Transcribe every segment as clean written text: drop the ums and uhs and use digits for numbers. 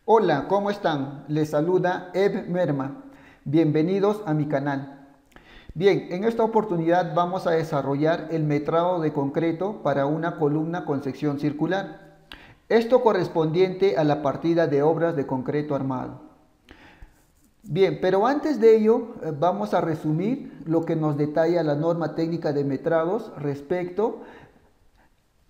Hola, ¿cómo están? Les saluda Eb Merma. Bienvenidos a mi canal. Bien, en esta oportunidad vamos a desarrollar el metrado de concreto para una columna con sección circular. Esto correspondiente a la partida de obras de concreto armado. Bien, pero antes de ello vamos a resumir lo que nos detalla la norma técnica de metrados respecto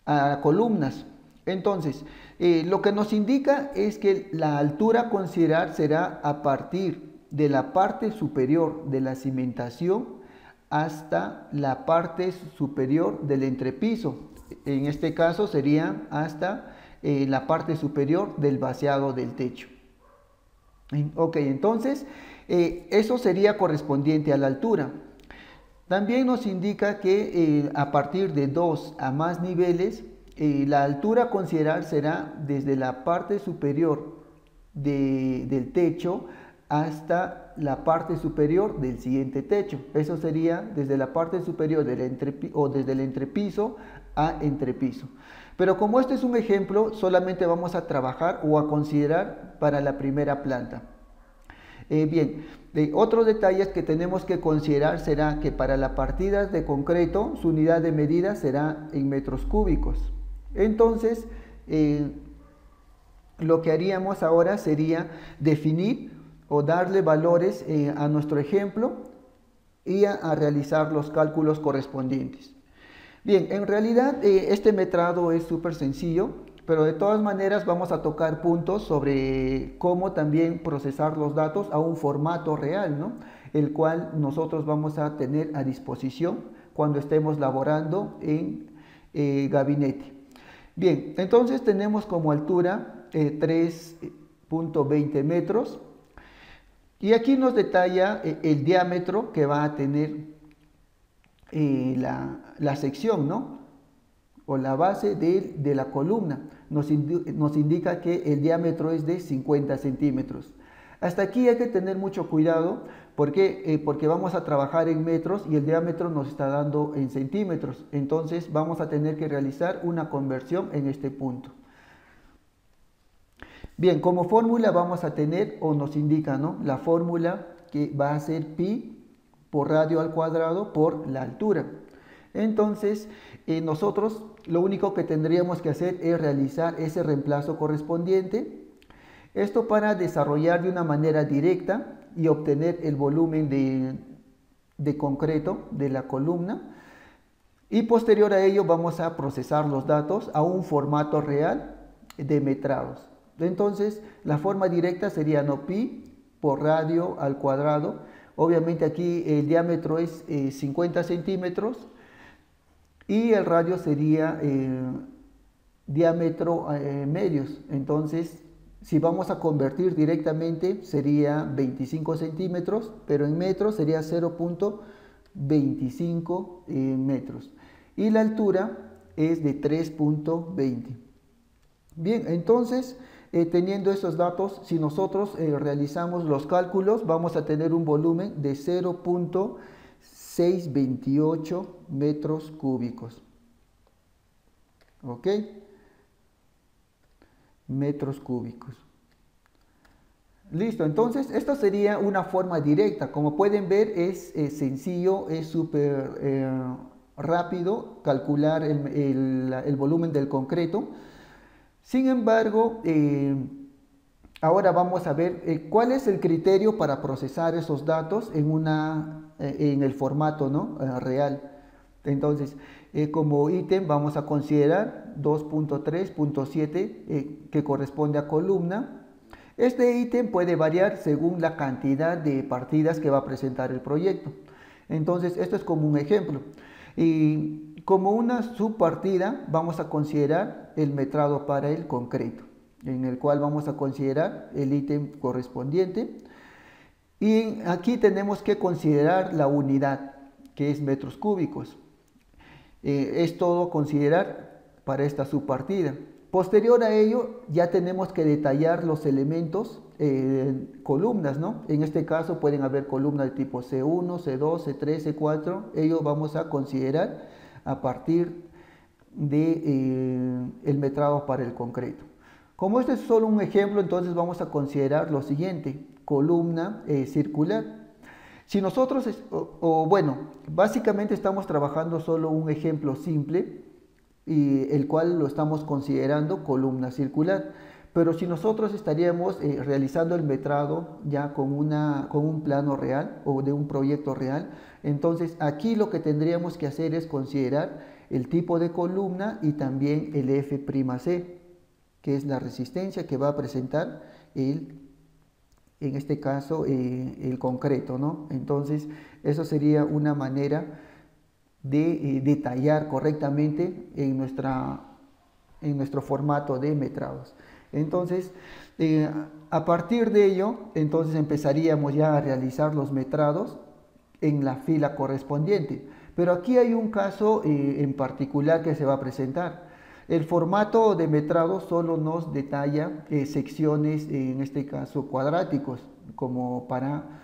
a columnas. Entonces, lo que nos indica es que la altura a considerar será a partir de la parte superior de la cimentación hasta la parte superior del entrepiso. En este caso sería hasta la parte superior del vaciado del techo. Ok, entonces eso sería correspondiente a la altura. También nos indica que a partir de dos a más niveles, la altura a considerar será desde la parte superior del techo hasta la parte superior del siguiente techo. Eso sería desde la parte superior o desde el entrepiso a entrepiso. Pero como este es un ejemplo, solamente vamos a trabajar o a considerar para la primera planta. Bien, otros detalles que tenemos que considerar será que para las partidas de concreto su unidad de medida será en metros cúbicos. Entonces, lo que haríamos ahora sería definir o darle valores a nuestro ejemplo y a realizar los cálculos correspondientes. Bien, en realidad este metrado es súper sencillo, pero de todas maneras vamos a tocar puntos sobre cómo también procesar los datos a un formato real, ¿no? El cual nosotros vamos a tener a disposición cuando estemos laborando en gabinete. Bien, entonces tenemos como altura 3,20 metros y aquí nos detalla el diámetro que va a tener la sección, ¿no? O la base de la columna. Nos indica que el diámetro es de 50 centímetros. Hasta aquí hay que tener mucho cuidado porque vamos a trabajar en metros y el diámetro nos está dando en centímetros. Entonces vamos a tener que realizar una conversión en este punto. Bien, como fórmula vamos a tener, o nos indica, ¿no? La fórmula que va a ser pi por radio al cuadrado por la altura. Entonces, nosotros lo único que tendríamos que hacer es realizar ese reemplazo correspondiente. Esto para desarrollar de una manera directa y obtener el volumen de concreto de la columna. Y posterior a ello vamos a procesar los datos a un formato real de metrados. Entonces, la forma directa sería no pi por radio al cuadrado. Obviamente aquí el diámetro es 50 centímetros y el radio sería diámetro medios. Entonces, si vamos a convertir directamente sería 25 centímetros, pero en metros sería 0,25 metros. Y la altura es de 3,20. Bien, entonces, teniendo esos datos, si nosotros realizamos los cálculos, vamos a tener un volumen de 0,628 metros cúbicos. ¿Ok? Metros cúbicos. Listo, entonces esta sería una forma directa. Como pueden ver es sencillo, es súper rápido calcular el volumen del concreto. Sin embargo, ahora vamos a ver cuál es el criterio para procesar esos datos en el formato, ¿no? Real. Entonces, como ítem vamos a considerar 2,3,7 que corresponde a columna. Este ítem puede variar según la cantidad de partidas que va a presentar el proyecto. Entonces, esto es como un ejemplo. Y como una subpartida vamos a considerar el metrado para el concreto, en el cual vamos a considerar el ítem correspondiente. Y aquí tenemos que considerar la unidad, que es metros cúbicos. Es todo considerar para esta subpartida. Posterior a ello, ya tenemos que detallar los elementos, columnas, ¿no? En este caso pueden haber columnas de tipo C1, C2, C3, C4. Ello vamos a considerar a partir de el metrado para el concreto. Como este es solo un ejemplo, entonces vamos a considerar lo siguiente, columna circular. Si nosotros, bueno, básicamente estamos trabajando solo un ejemplo simple, y el cual lo estamos considerando columna circular. Pero si nosotros estaríamos realizando el metrado ya con un plano real o de un proyecto real, entonces aquí lo que tendríamos que hacer es considerar el tipo de columna y también el F'C, que es la resistencia que va a presentar en este caso el concreto, ¿no? Entonces eso sería una manera de detallar correctamente en nuestro formato de metrados. Entonces, a partir de ello, entonces empezaríamos ya a realizar los metrados en la fila correspondiente. Pero aquí hay un caso en particular que se va a presentar. El formato de metrado solo nos detalla secciones, en este caso cuadráticos, como para,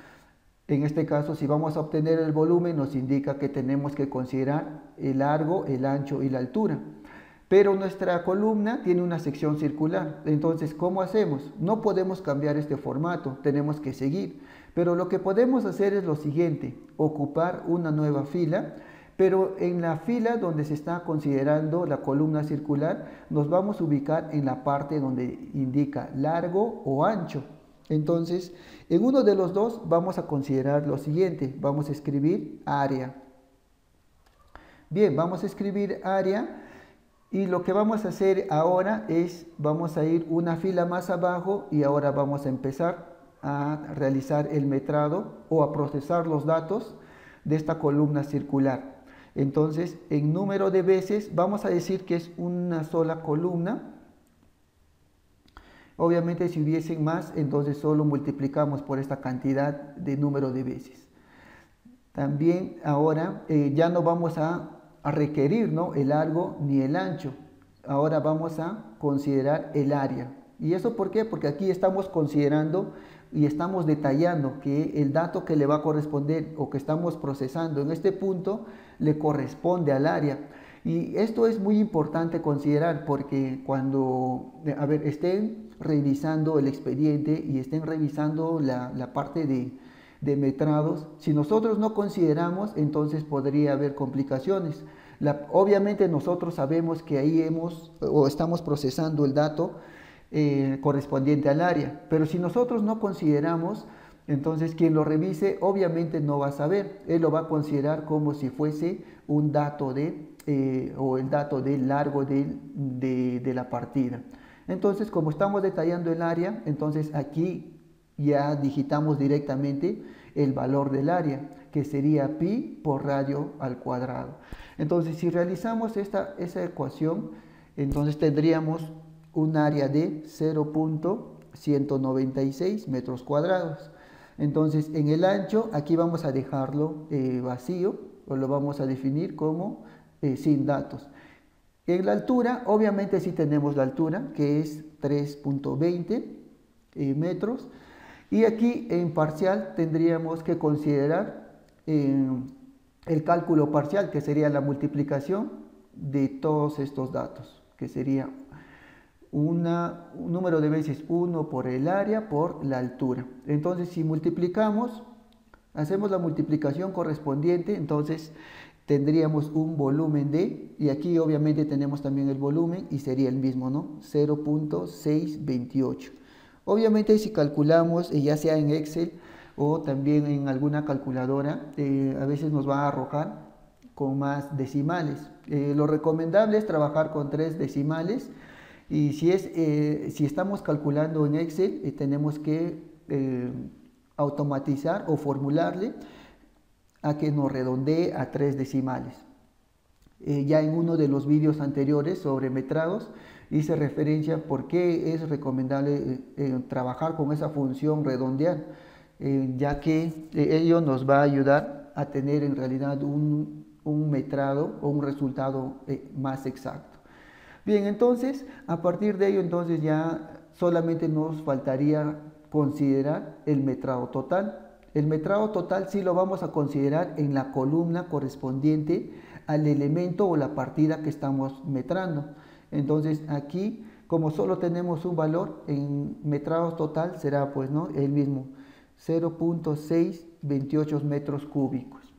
en este caso, si vamos a obtener el volumen, nos indica que tenemos que considerar el largo, el ancho y la altura. Pero nuestra columna tiene una sección circular. Entonces, ¿cómo hacemos? No podemos cambiar este formato, tenemos que seguir. Pero lo que podemos hacer es lo siguiente, ocupar una nueva fila, pero en la fila donde se está considerando la columna circular, nos vamos a ubicar en la parte donde indica largo o ancho. Entonces, en uno de los dos vamos a considerar lo siguiente, vamos a escribir área. Bien, vamos a escribir área. Y lo que vamos a hacer ahora es, vamos a ir una fila más abajo y ahora vamos a empezar a realizar el metrado o a procesar los datos de esta columna circular. Entonces, en número de veces, vamos a decir que es una sola columna. Obviamente, si hubiesen más, entonces solo multiplicamos por esta cantidad de número de veces. También ahora ya no vamos a requerir, ¿no?, el largo ni el ancho. Ahora vamos a considerar el área. ¿Y eso por qué? Porque aquí estamos considerando y estamos detallando que el dato que le va a corresponder o que estamos procesando en este punto le corresponde al área. Y esto es muy importante considerar porque cuando, estén revisando el expediente y estén revisando la parte de metrados, si nosotros no consideramos, entonces podría haber complicaciones. Obviamente nosotros sabemos que ahí estamos procesando el dato correspondiente al área, pero si nosotros no consideramos, entonces quien lo revise obviamente no va a saber, él lo va a considerar como si fuese un dato o el dato del largo de la partida. Entonces, como estamos detallando el área, entonces aquí ya digitamos directamente el valor del área, que sería pi por radio al cuadrado. Entonces, si realizamos esa ecuación, entonces tendríamos un área de 0.196 metros cuadrados. Entonces, en el ancho, aquí vamos a dejarlo vacío, o lo vamos a definir como sin datos. En la altura, obviamente sí tenemos la altura, que es 3.20 metros. Y aquí en parcial tendríamos que considerar el cálculo parcial, que sería la multiplicación de todos estos datos, que sería un número de veces 1 por el área por la altura. Entonces, si multiplicamos, hacemos la multiplicación correspondiente, entonces tendríamos un volumen de, y aquí obviamente tenemos también el volumen y sería el mismo, ¿no? 0.628. Obviamente si calculamos, ya sea en Excel o también en alguna calculadora, a veces nos va a arrojar con más decimales. Lo recomendable es trabajar con 3 decimales y si estamos calculando en Excel, tenemos que automatizar o formularle a que nos redondee a 3 decimales. Ya en uno de los vídeos anteriores sobre metrados hice referencia a por qué es recomendable trabajar con esa función redondear, ya que ello nos va a ayudar a tener en realidad un metrado o un resultado más exacto. Bien, entonces a partir de ello entonces ya solamente nos faltaría considerar el metrado total. El metrado total sí lo vamos a considerar en la columna correspondiente al elemento o la partida que estamos metrando. Entonces aquí Como solo tenemos un valor en metrados total, será pues, ¿no?, el mismo, 0.628 metros cúbicos.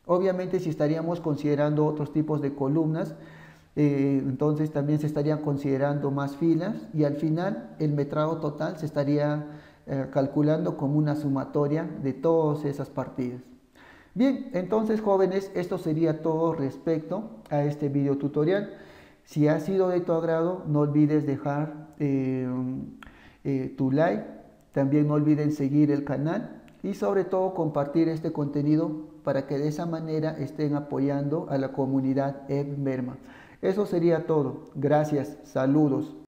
Obviamente, si estaríamos considerando otros tipos de columnas, entonces también se estarían considerando más filas y al final el metrado total se estaría calculando como una sumatoria de todas esas partidas. Bien, entonces jóvenes, esto sería todo respecto a este video tutorial. Si ha sido de tu agrado, no olvides dejar tu like, también no olviden seguir el canal y sobre todo compartir este contenido para que de esa manera estén apoyando a la comunidad EBMERMA. Eso sería todo. Gracias. Saludos.